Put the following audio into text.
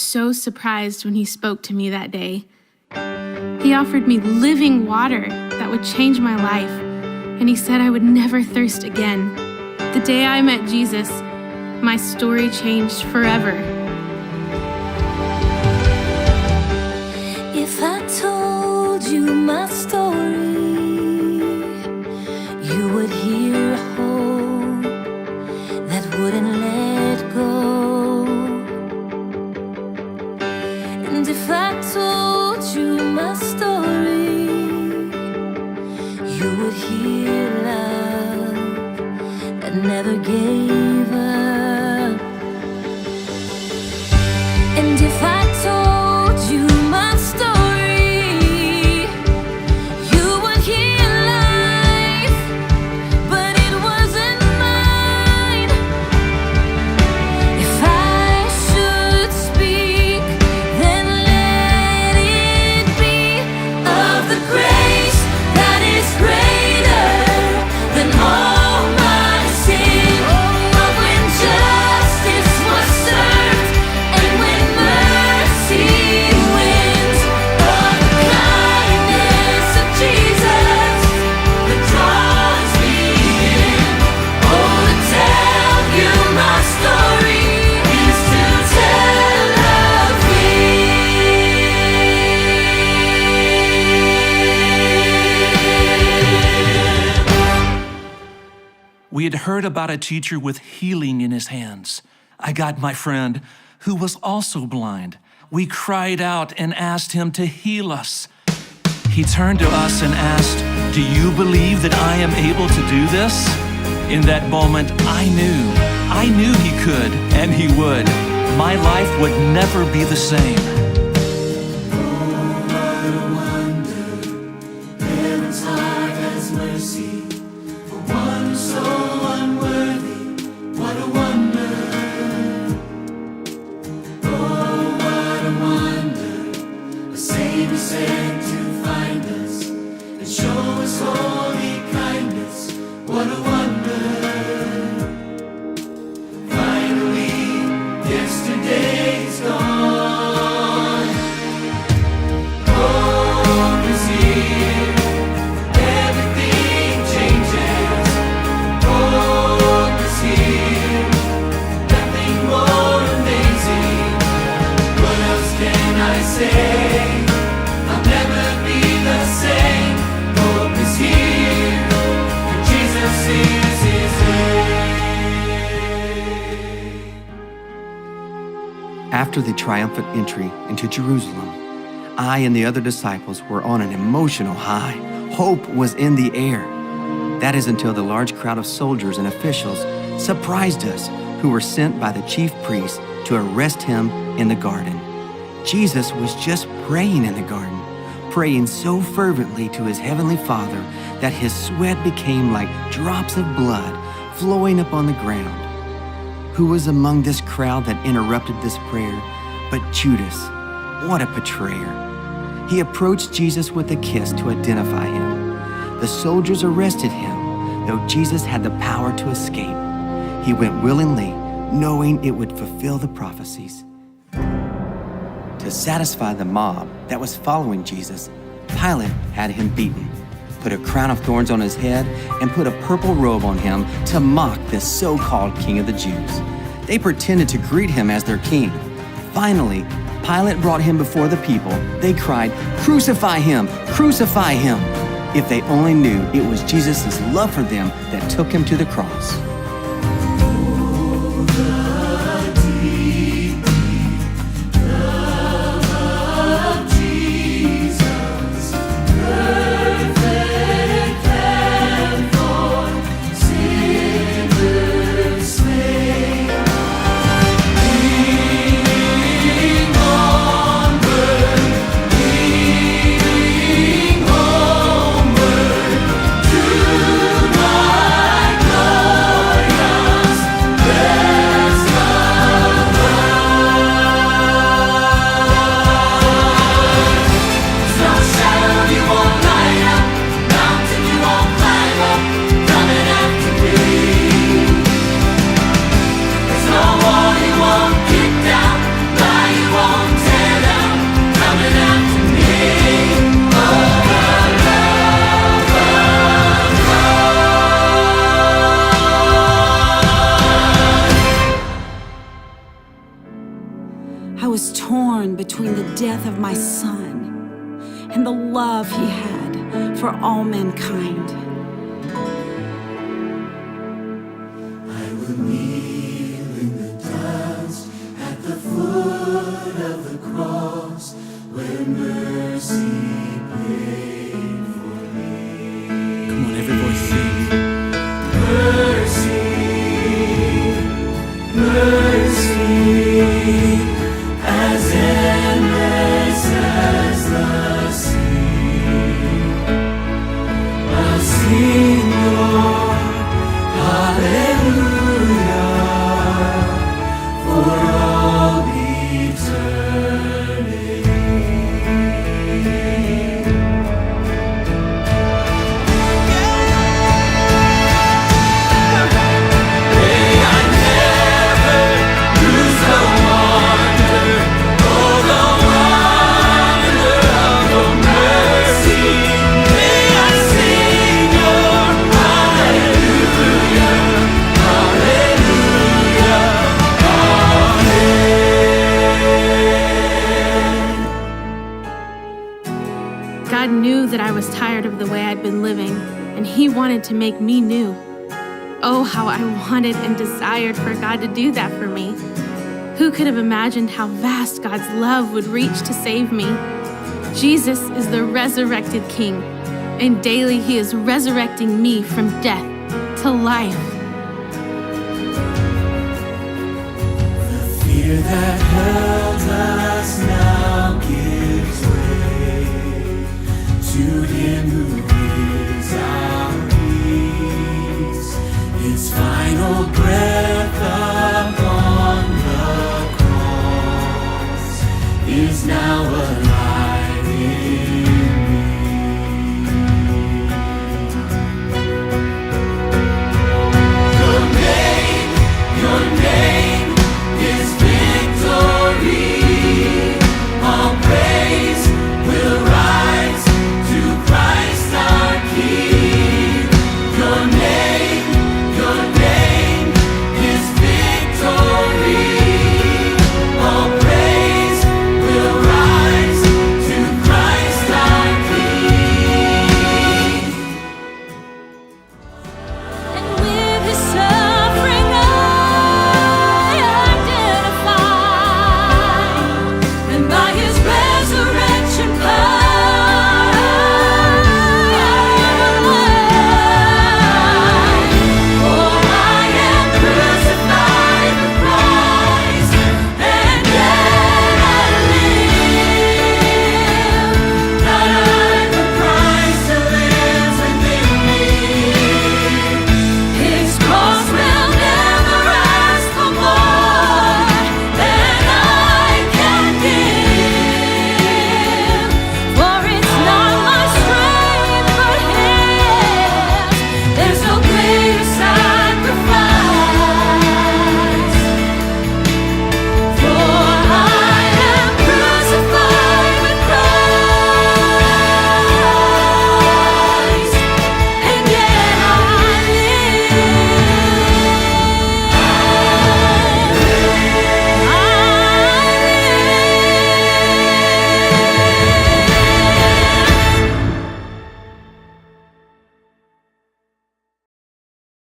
so surprised when he spoke to me that day. He offered me living water that would change my life, and he said I would never thirst again. The day I met Jesus, my story changed forever. If I told you my story, you would hear hope that wouldn't let go. And if I told you my story, you would hear love that never gave up. And if I told you my story, you would hear life, but it wasn't mine. If I should speak, then let it be of the grace that is greater than all my sin. Of when justice was served and when mercy wins. Of the kindness of Jesus that draws me in. Oh, to tell you my story is to tell of We had heard about a teacher with healing in his hands. I got my friend, who was also blind. We cried out and asked him to heal us. He turned to us and asked, "Do you believe that I am able to do this?" In that moment, I knew he could and he would. My life would never be the same. Heaven's heart has mercy for one so unworthy. What a wonder. Oh, what a wonder. A Savior sent to find us and show us holy kindness. What a wonder. Finally, yesterday's gone. Hope is here. Everything changes. Hope is here. Nothing more amazing. What else can I say? I'll never be the same. Hope is here. For Jesus is his name. After the triumphant entry into Jerusalem, I and the other disciples were on an emotional high. Hope was in the air. That is until the large crowd of soldiers and officials surprised us, who were sent by the chief priests to arrest him in the garden. Jesus was just praying in the garden, praying so fervently to his heavenly Father that his sweat became like drops of blood flowing upon the ground. Who was among this crowd that interrupted this prayer but Judas? What a betrayer. He approached Jesus with a kiss to identify him. The soldiers arrested him, though Jesus had the power to escape. He went willingly, knowing it would fulfill the prophecies. To satisfy the mob that was following Jesus, Pilate had him beaten, put a crown of thorns on his head, and put a purple robe on him to mock this so-called king of the Jews. They pretended to greet him as their king. Finally, Pilate brought him before the people. They cried, "Crucify him! Crucify him!" If they only knew it was Jesus' love for them that took him to the cross. Onward to my one between the death of my son and the love he had for all mankind. I will kneel in the dust at the foot of the cross where mercy paid for me. Come on, every voice sing. Mercy, mercy, as endless as the sea. I'll sing your hallelujah for all eternity. May I never lose the wonder, oh, the wonder of your mercy. May I sing your hallelujah, hallelujah, amen. God knew that I was tired of the way I'd been living, and He wanted to make me new. Oh, how I wanted and desired for God to do that for me. Who could have imagined how vast God's love would reach to save me? Jesus is the resurrected King, and daily He is resurrecting me from death to life. The fear that held us now gives way to Him who is our peace. His final breath